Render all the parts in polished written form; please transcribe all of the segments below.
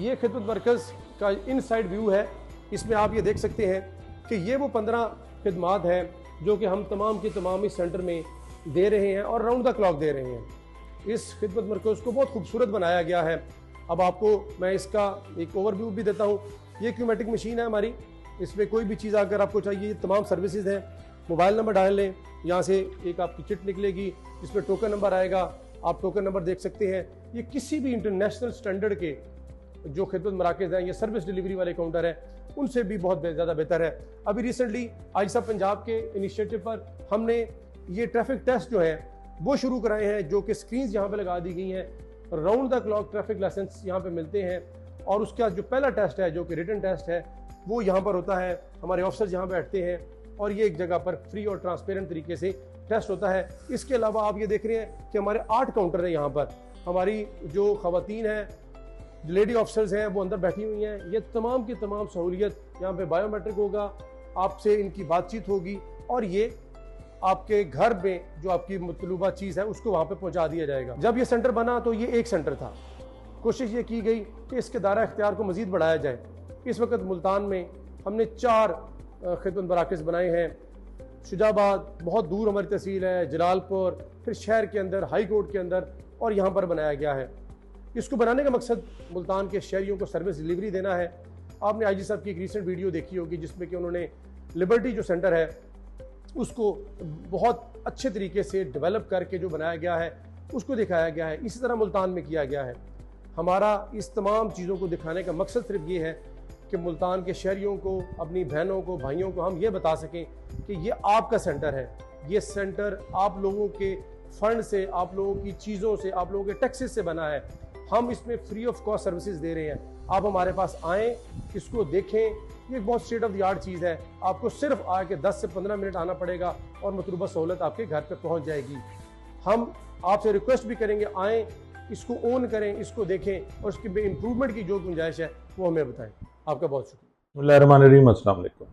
ये खिदमत मरकज़ का इनसाइड व्यू है। इसमें आप ये देख सकते हैं कि ये वो 15 खिदमात हैं जो कि हम तमाम की तमाम इस सेंटर में दे रहे हैं और राउंड द क्लॉक दे रहे हैं। इस खिदमत मरकज़ को बहुत खूबसूरत बनाया गया है। अब आपको मैं इसका एक ओवरव्यू भी देता हूँ। ये क्यूमेटिक मशीन है हमारी, इसमें कोई भी चीज़ अगर आपको चाहिए, ये तमाम सर्विसेज हैं। मोबाइल नंबर डाल लें, यहाँ से एक आपकी चिट निकलेगी जिसमें टोकन नंबर आएगा, आप टोकन नंबर देख सकते हैं। ये किसी भी इंटरनेशनल स्टैंडर्ड के जो खिदमत मराकज़ हैं, ये सर्विस डिलीवरी वाले काउंटर हैं, उनसे भी बहुत ज़्यादा बेहतर है। अभी रिसेंटली आईसा पंजाब के इनिशिएटिव पर हमने ये ट्रैफिक टेस्ट जो है वो शुरू कराए हैं, जो कि स्क्रीन्स यहाँ पे लगा दी गई हैं। Round the clock traffic license यहाँ पे मिलते हैं और उसका जो पहला टेस्ट है, जो कि रिटन टेस्ट है, वो यहाँ पर होता है। हमारे ऑफिसर्स यहाँ बैठते हैं और ये एक जगह पर फ्री और ट्रांसपेरेंट तरीके से टेस्ट होता है। इसके अलावा आप ये देख रहे हैं कि हमारे 8 काउंटर हैं यहाँ पर। हमारी जो खवातीन हैं, लेडी ऑफिसर्स हैं, वो अंदर बैठी हुई हैं। ये तमाम की तमाम सहूलियत यहाँ पे बायोमेट्रिक होगा, आपसे इनकी बातचीत होगी और ये आपके घर में जो आपकी मतलूबा चीज़ है उसको वहाँ पे पहुँचा दिया जाएगा। जब ये सेंटर बना तो ये एक सेंटर था। कोशिश ये की गई कि इसके दायरा इख्तियार को मज़ीद बढ़ाया जाए। इस वक्त मुल्तान में हमने 4 खिदमत मराकज़ बनाए हैं। शुजाबाद बहुत दूर हमारी तहसील है, जलालपुर, फिर शहर के अंदर, हाई कोर्ट के अंदर, और यहाँ पर बनाया गया है। इसको बनाने का मकसद मुल्तान के शहरियों को सर्विस डिलीवरी देना है। आपने आईजी साहब की एक रीसेंट वीडियो देखी होगी जिसमें कि उन्होंने लिबर्टी जो सेंटर है उसको बहुत अच्छे तरीके से डेवलप करके जो बनाया गया है उसको दिखाया गया है। इसी तरह मुल्तान में किया गया है। हमारा इस तमाम चीज़ों को दिखाने का मकसद सिर्फ ये है कि मुल्तान के शहरियों को, अपनी बहनों को, भाइयों को हम ये बता सकें कि ये आपका सेंटर है। ये सेंटर आप लोगों के फंड से, आप लोगों की चीज़ों से, आप लोगों के टैक्सेस से बना है। हम इसमें फ्री ऑफ कॉस्ट सर्विसेज दे रहे हैं। आप हमारे पास आएँ, इसको देखें। ये एक बहुत स्टेट ऑफ द आर्ट चीज़ है। आपको सिर्फ आके 10 से 15 मिनट आना पड़ेगा और मतलूबा सहूलत आपके घर पे पहुंच जाएगी। हम आपसे रिक्वेस्ट भी करेंगे, आएँ, इसको ओन करें, इसको देखें और उसकी इम्प्रूवमेंट की जो गुंजाइश है वो हमें बताएं। आपका बहुत शुक्रिया। अस्सलाम वालेकुम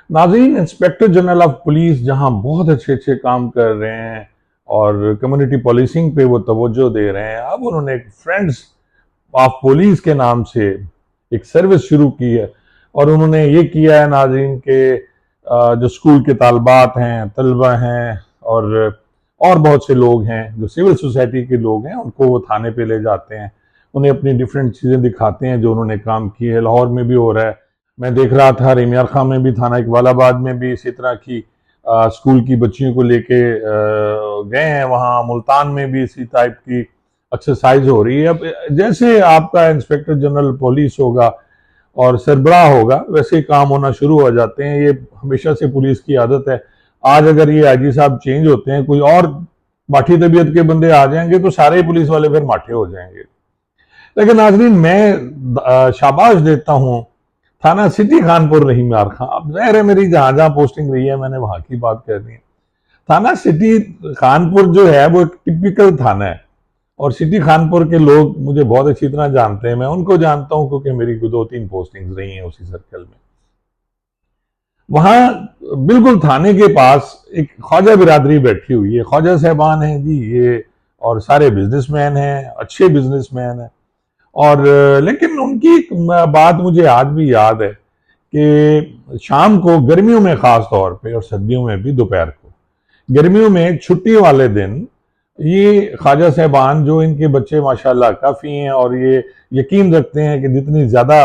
नाज़रीन, इंस्पेक्टर जनरल ऑफ पुलिस जहां बहुत अच्छे काम कर रहे हैं और कम्युनिटी पॉलिसिंग पे वो तवज्जो दे रहे हैं, अब उन्होंने एक फ्रेंड्स ऑफ पुलिस के नाम से एक सर्विस शुरू की है। और उन्होंने ये किया है नाज़रीन के जो स्कूल के तालबात हैं, तलबा हैं और बहुत से लोग हैं जो सिविल सोसाइटी के लोग हैं, उनको वो थाने पे ले जाते हैं, उन्हें अपनी डिफरेंट चीज़ें दिखाते हैं जो उन्होंने काम किए है। लाहौर में भी हो रहा है, मैं देख रहा था रेमियार खां में भी, थाना इकबालाबाद में भी इसी तरह की स्कूल की बच्चियों को लेके गए हैं। वहाँ मुल्तान में भी इसी टाइप की एक्सरसाइज हो रही है। अब जैसे आपका इंस्पेक्टर जनरल पुलिस होगा और सरबराह होगा, वैसे काम होना शुरू हो जाते हैं। ये हमेशा से पुलिस की आदत है। आज अगर ये आईजी साहब चेंज होते हैं, कोई और माठी तबीयत के बंदे आ जाएंगे तो सारे पुलिस वाले फिर माठे हो जाएंगे। लेकिन नाज़रीन, मैं शाबाश देता हूँ थाना सिटी खानपुर रहीमार खां। अब ज़ाहिर है मेरी जहाँ जहाँ पोस्टिंग रही है मैंने वहाँ की बात करनी है। थाना सिटी खानपुर जो है वो एक टिपिकल थाना है और सिटी खानपुर के लोग मुझे बहुत अच्छी तरह जानते हैं। मैं उनको जानता हूँ क्योंकि मेरी 2-3 पोस्टिंग्स रही हैं उसी सर्कल में। वहाँ बिल्कुल थाने के पास एक ख्वाजा बिरादरी बैठी हुई है। ख्वाजा साहबान हैं जी ये, और सारे बिजनेसमैन हैं, अच्छे बिजनेसमैन हैं। और लेकिन उनकी एक बात मुझे आज भी याद है कि शाम को, गर्मियों में ख़ास तौर पे और सर्दियों में भी दोपहर को, गर्मियों में छुट्टी वाले दिन, ये ख्वाजा साहबान जो इनके बच्चे माशाल्लाह काफ़ी हैं और ये यकीन रखते हैं कि जितनी ज़्यादा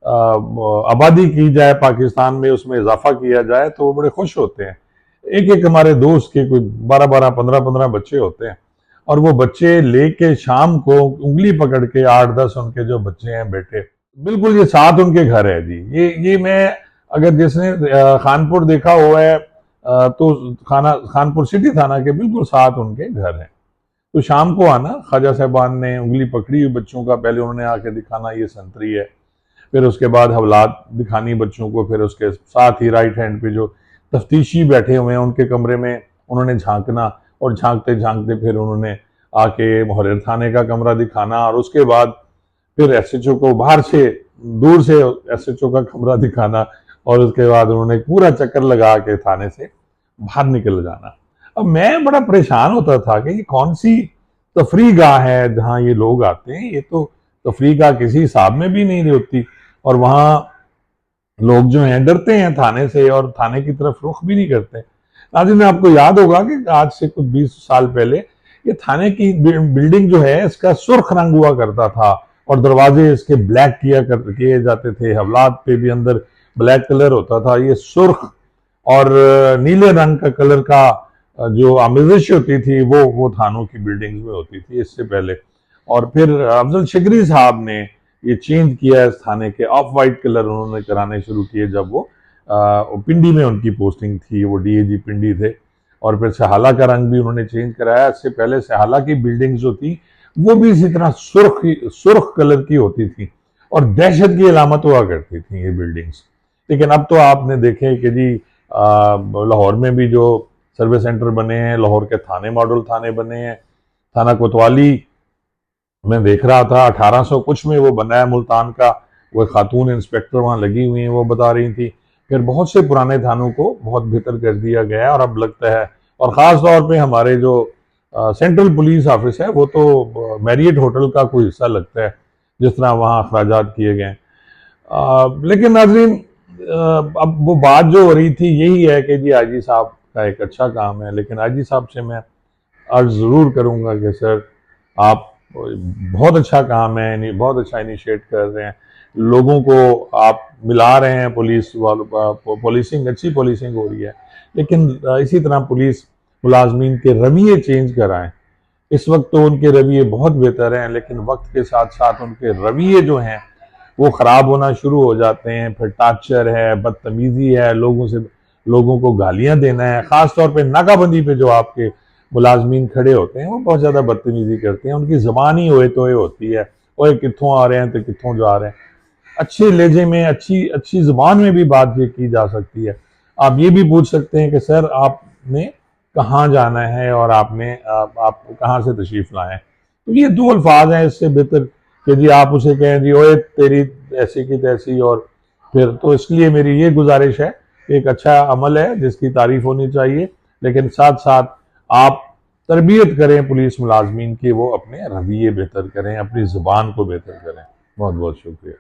आबादी की जाए पाकिस्तान में, उसमें इजाफा किया जाए, तो वो बड़े खुश होते हैं। एक हमारे दोस्त के कोई 12-12, 15-15 बच्चे होते हैं और वो बच्चे लेके शाम को उंगली पकड़ के 8-10 उनके जो बच्चे हैं बेटे, बिल्कुल ये साथ उनके घर है जी। ये मैं, अगर जिसने खानपुर देखा हुआ है तो खानपुर सिटी थाना के बिल्कुल साथ उनके घर हैं। तो शाम को आना, ख्वाजा साहबान ने उंगली पकड़ी हुई बच्चों का, पहले उन्होंने आके दिखाना ये संतरी है, फिर उसके बाद हवलात दिखानी बच्चों को, फिर उसके साथ ही राइट हैंड पे जो तफ्तीशी बैठे हुए हैं उनके कमरे में उन्होंने झांकना, और झांकते झांकते फिर उन्होंने आके मुहर्रिर थाने का कमरा दिखाना, और उसके बाद फिर एसएचओ को बाहर से, दूर से एसएचओ का कमरा दिखाना, और उसके बाद उन्होंने पूरा चक्कर लगा के थाने से बाहर निकल जाना। अब मैं बड़ा परेशान होता था कि ये कौन सी तफरी गाह है जहाँ ये लोग आते हैं, ये तो तफरीक का किसी हिसाब में भी नहीं होती, और वहाँ लोग जो हैं डरते हैं थाने से और थाने की तरफ रुख भी नहीं करते। नाज़रीन, आपको याद होगा कि आज से कुछ 20 साल पहले ये थाने की बिल्डिंग जो है इसका सुर्ख रंग हुआ करता था और दरवाजे इसके ब्लैक किए जाते थे, हवलात पे भी अंदर ब्लैक कलर होता था। ये सुर्ख और नीले रंग का कलर का जो आमेजिश होती थी वो थानों की बिल्डिंग्स में होती थी इससे पहले। और फिर अफजल शिकरी साहब ने ये चेंज किया इस थाने के, ऑफ वाइट कलर उन्होंने कराने शुरू किए जब वो पिंडी में उनकी पोस्टिंग थी, वो डीएजी पिंडी थे। और फिर सहाला का रंग भी उन्होंने चेंज कराया। इससे पहले सहाला की बिल्डिंग जो थी वो भी इसी तरह सुर्ख कलर की होती थी और दहशत की अलामत हुआ करती थी ये बिल्डिंग्स। लेकिन अब तो आपने देखे कि जी लाहौर में भी जो सर्विस सेंटर बने हैं, लाहौर के थाने मॉडल थाने बने हैं। थाना कोतवाली मैं देख रहा था 1800 कुछ में वो बना है मुल्तान का, वो खातून इंस्पेक्टर वहाँ लगी हुई हैं, वो बता रही थी। फिर बहुत से पुराने थानों को बहुत बेहतर कर दिया गया है और अब लगता है, और ख़ास तौर पे हमारे जो सेंट्रल पुलिस ऑफिस है वो तो मैरियट होटल का कोई हिस्सा लगता है, जिस तरह वहाँ अखराजात किए गए। लेकिन नाजरीन, अब वो बात जो हो रही थी यही है कि जी आईजी साहब का एक अच्छा काम है, लेकिन आईजी साहब से मैं अर्ज ज़रूर करूँगा कि सर आप बहुत अच्छा काम है, बहुत अच्छा इनिशिएट कर रहे हैं, लोगों को आप मिला रहे हैं, पुलिस वालों पुलिसिंग अच्छी पुलिसिंग हो रही है, लेकिन इसी तरह पुलिस मुलाजमीन के रवैये चेंज कराएं। इस वक्त तो उनके रवैये बहुत बेहतर हैं, लेकिन वक्त के साथ साथ उनके रवैये जो हैं वो ख़राब होना शुरू हो जाते हैं। फिर टार्चर है, बदतमीज़ी है, लोगों को गालियां देना है। ख़ास तौर पे नाकाबंदी पे जो आपके मुलाजमीन खड़े होते हैं वो बहुत ज़्यादा बदतमीज़ी करते हैं, उनकी ज़बान ही ओए तोए होती है, ओए कित्थों आ रहे हैं तो कित्थों जा रहे हैं। अच्छे लहजे में, अच्छी अच्छी ज़बान में भी बात ये की जा सकती है। आप ये भी पूछ सकते हैं कि सर आपने कहाँ जाना है और आप कहाँ से तशरीफ़ लाए हैं। तो ये दो अल्फाज हैं, इससे बेहतर कि जी आप उसे कहें जी ओए तेरी ऐसी की तैसी। और फिर तो इसलिए मेरी ये गुजारिश है, एक अच्छा अमल है जिसकी तारीफ होनी चाहिए, लेकिन साथ साथ आप तरबियत करें पुलिस मुलाजमीन की, वो अपने रवैये बेहतर करें, अपनी ज़ुबान को बेहतर करें। बहुत बहुत शुक्रिया।